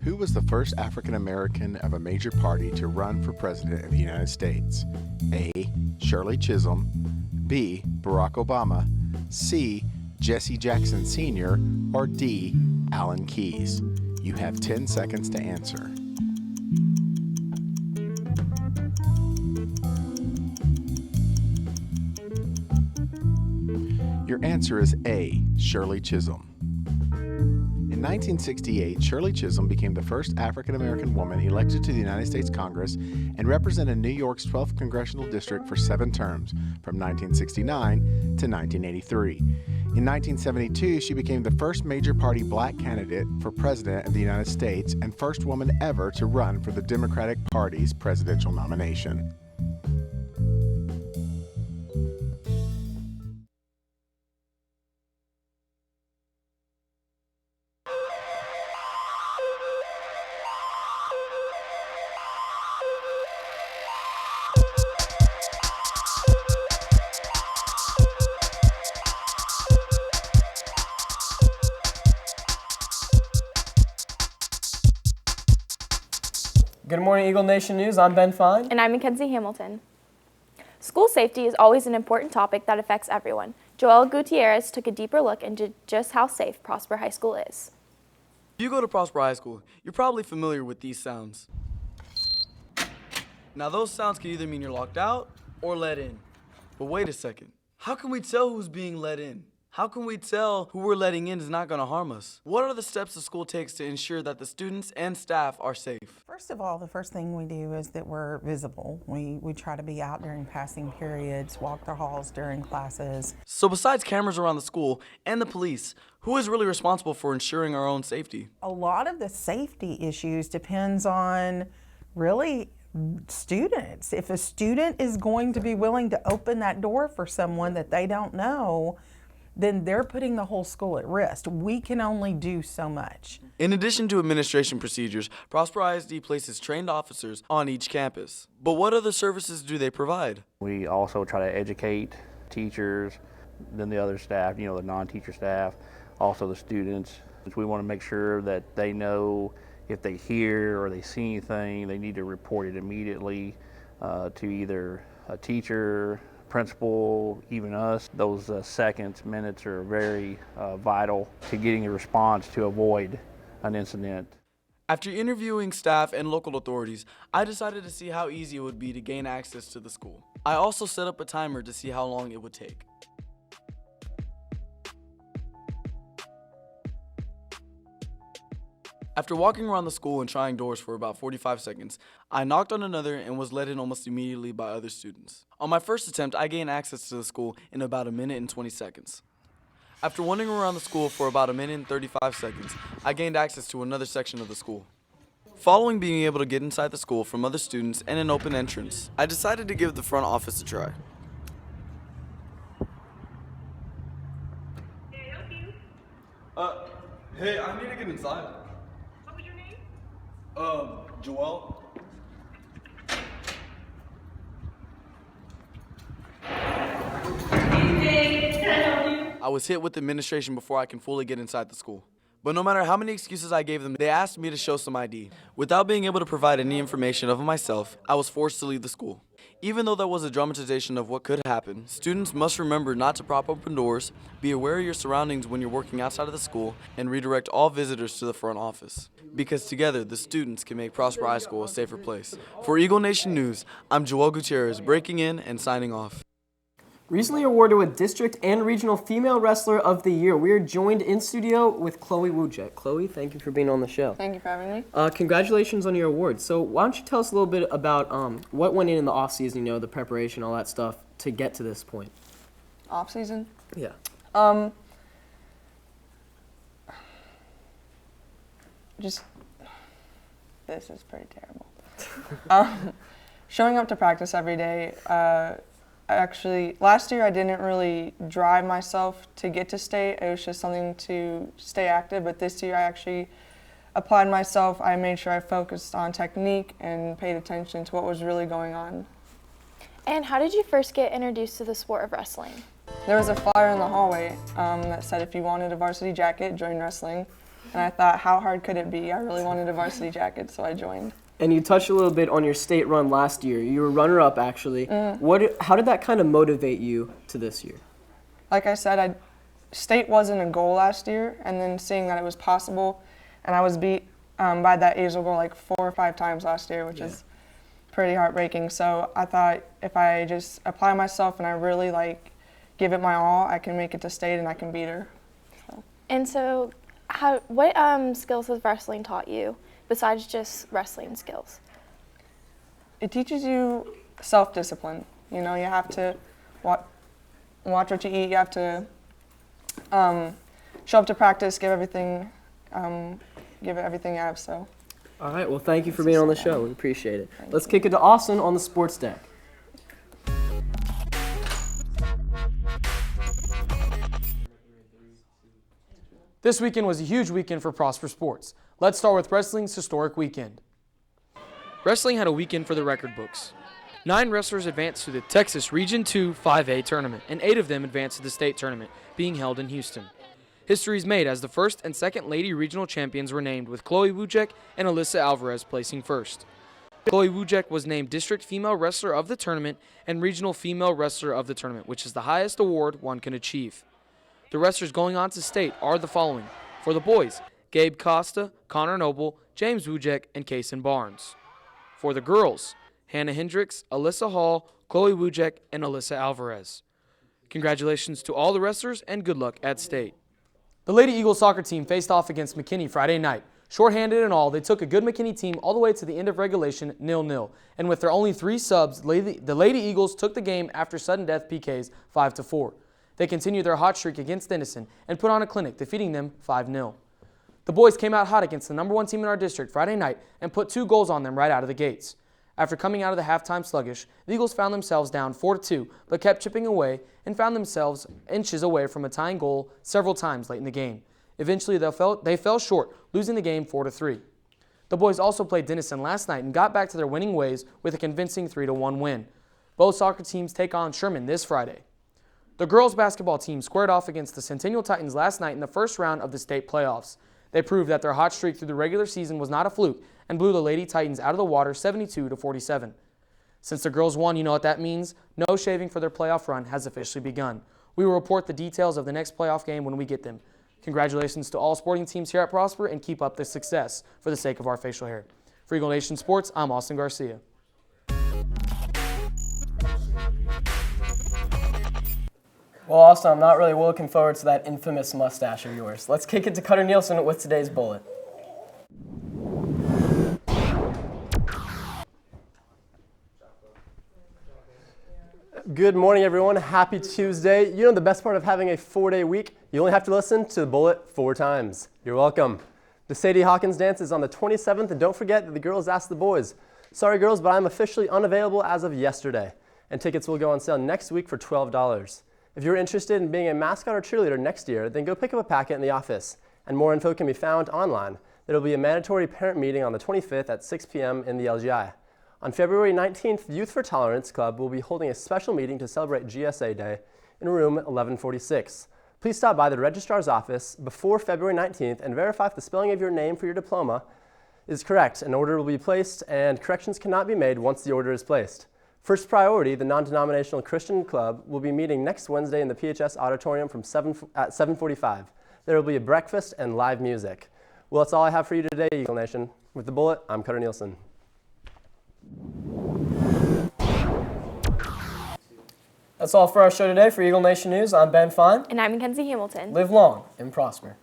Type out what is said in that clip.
Who was the first African American of a major party to run for President of the United States? A. Shirley Chisholm, B. Barack Obama, C. Jesse Jackson Sr., or D. Alan Keyes? You have 10 seconds to answer. Your answer is A. Shirley Chisholm. In 1968, Shirley Chisholm became the first African-American woman elected to the United States Congress and represented New York's 12th Congressional District for 7 terms, from 1969 to 1983. In 1972, she became the first major party black candidate for President of the United States and first woman ever to run for the Democratic Party's presidential nomination. Good morning, Eagle Nation News. I'm Ben Fein. And I'm MacKenzie Hamilton. School safety is always an important topic that affects everyone. Joel Gutierrez took a deeper look into just how safe Prosper High School is. If you go to Prosper High School, you're probably familiar with these sounds. Now those sounds can either mean you're locked out or let in. But wait a second. How can we tell who's being let in? How can we tell who we're letting in is not going to harm us? What are the steps the school takes to ensure that the students and staff are safe? First of all, the first thing we do is that we're visible. We try to be out during passing periods, walk the halls during classes. So besides cameras around the school and the police, who is really responsible for ensuring our own safety? A lot of the safety issues depends on really students. If a student is going to be willing to open that door for someone that they don't know, then they're putting the whole school at risk. We can only do so much. In addition to administration procedures, Prosper ISD places trained officers on each campus. But what other services do they provide? We also try to educate teachers, then the other staff, the non-teacher staff, also the students. We want to make sure that they know if they hear or they see anything, they need to report it immediately to either a teacher, principal, even us. Those seconds, minutes are very vital to getting a response to avoid an incident. After interviewing staff and local authorities, I decided to see how easy it would be to gain access to the school. I also set up a timer to see how long it would take. After walking around the school and trying doors for about 45 seconds, I knocked on another and was let in almost immediately by other students. On my first attempt, I gained access to the school in about 1 minute and 20 seconds. After wandering around the school for about 1 minute and 35 seconds, I gained access to another section of the school. Following being able to get inside the school from other students and an open entrance, I decided to give the front office a try. Can I help you? Hey, I need to get inside. What was your name? Joel? I was hit with administration before I can fully get inside the school. But no matter how many excuses I gave them, they asked me to show some ID. Without being able to provide any information of myself, I was forced to leave the school. Even though that was a dramatization of what could happen, students must remember not to prop open doors, be aware of your surroundings when you're working outside of the school, and redirect all visitors to the front office. Because together, the students can make Prosper High School a safer place. For Eagle Nation News, I'm Joel Gutierrez, breaking in and signing off. Recently awarded with District and Regional Female Wrestler of the Year, we are joined in studio with Chloe Wujek. Chloe, thank you for being on the show. Thank you for having me. Congratulations on your award. So why don't you tell us a little bit about what went in the off-season, the preparation, all that stuff, to get to this point? Off-season? Yeah. This is pretty terrible. Showing up to practice every day, actually, last year I didn't really drive myself to get to state. It was just something to stay active. But this year I actually applied myself. I made sure I focused on technique and paid attention to what was really going on. And how did you first get introduced to the sport of wrestling? there was a flyer in the hallway that said if you wanted a varsity jacket, join wrestling. And I thought, how hard could it be? I really wanted a varsity jacket, so I joined. And you touched a little bit on your state run last year. You were runner-up, actually. How did that kind of motivate you to this year? Like I said, state wasn't a goal last year, and then seeing that it was possible, and I was beat by that Asian goal like 4 or 5 times last year, which is pretty heartbreaking. So I thought if I just apply myself and I really give it my all, I can make it to state and I can beat her. So. And so, what skills has wrestling taught you besides just wrestling skills? It teaches you self-discipline. You know, you have to watch what you eat. You have to show up to practice, give everything you have. So. All right, well, thank you for being on the show. We appreciate it. Let's kick it to Austin on the sports deck. This weekend was a huge weekend for Prosper Sports. Let's start with wrestling's historic weekend. Wrestling had a weekend for the record books. 9 wrestlers advanced to the Texas Region 2 5A tournament, and 8 of them advanced to the state tournament, being held in Houston. History is made as the first and second lady regional champions were named, with Chloe Wujek and Alyssa Alvarez placing first. Chloe Wujek was named District Female Wrestler of the Tournament and Regional Female Wrestler of the Tournament, which is the highest award one can achieve. The wrestlers going on to state are the following. For the boys, Gabe Costa, Connor Noble, James Wujek, and Kason Barnes. For the girls, Hannah Hendricks, Alyssa Hall, Chloe Wujek, and Alyssa Alvarez. Congratulations to all the wrestlers and good luck at state. The Lady Eagles soccer team faced off against McKinney Friday night. Short-handed and all, they took a good McKinney team all the way to the end of regulation 0-0. And with their only 3 subs, the Lady Eagles took the game after sudden death PKs 5-4. They continued their hot streak against Denison and put on a clinic, defeating them 5-0. The boys came out hot against the number 1 team in our district Friday night and put 2 goals on them right out of the gates. After coming out of the halftime sluggish, the Eagles found themselves down 4-2, but kept chipping away and found themselves inches away from a tying goal several times late in the game. Eventually, they fell short, losing the game 4-3. The boys also played Denison last night and got back to their winning ways with a convincing 3-1 win. Both soccer teams take on Sherman this Friday. The girls basketball team squared off against the Centennial Titans last night in the first round of the state playoffs. They proved that their hot streak through the regular season was not a fluke and blew the Lady Titans out of the water 72-47. Since the girls won, you know what that means. No shaving for their playoff run has officially begun. We will report the details of the next playoff game when we get them. Congratulations to all sporting teams here at Prosper, and keep up the success for the sake of our facial hair. For Eagle Nation Sports, I'm Austin Garcia. Well, Austin, I'm not really looking forward to that infamous mustache of yours. Let's kick it to Cutter Nielsen with today's bullet. Good morning, everyone. Happy Tuesday. You know the best part of having a 4-day week? You only have to listen to the bullet 4 times. You're welcome. The Sadie Hawkins dance is on the 27th, and don't forget that the girls asked the boys. Sorry, girls, but I'm officially unavailable as of yesterday, and tickets will go on sale next week for $12. If you're interested in being a mascot or cheerleader next year, then go pick up a packet in the office, and more info can be found online. There will be a mandatory parent meeting on the 25th at 6 p.m. in the LGI. On February 19th, Youth for Tolerance Club will be holding a special meeting to celebrate GSA Day in room 1146. Please stop by the registrar's office before February 19th and verify if the spelling of your name for your diploma is correct. An order will be placed, and corrections cannot be made once the order is placed. First Priority, the non-denominational Christian club, will be meeting next Wednesday in the PHS auditorium at 7:45. There will be a breakfast and live music. Well, that's all I have for you today, Eagle Nation. With the bullet, I'm Cutter Nielsen. That's all for our show today. For Eagle Nation News, I'm Ben Fein. And I'm MacKenzie Hamilton. Live long and prosper.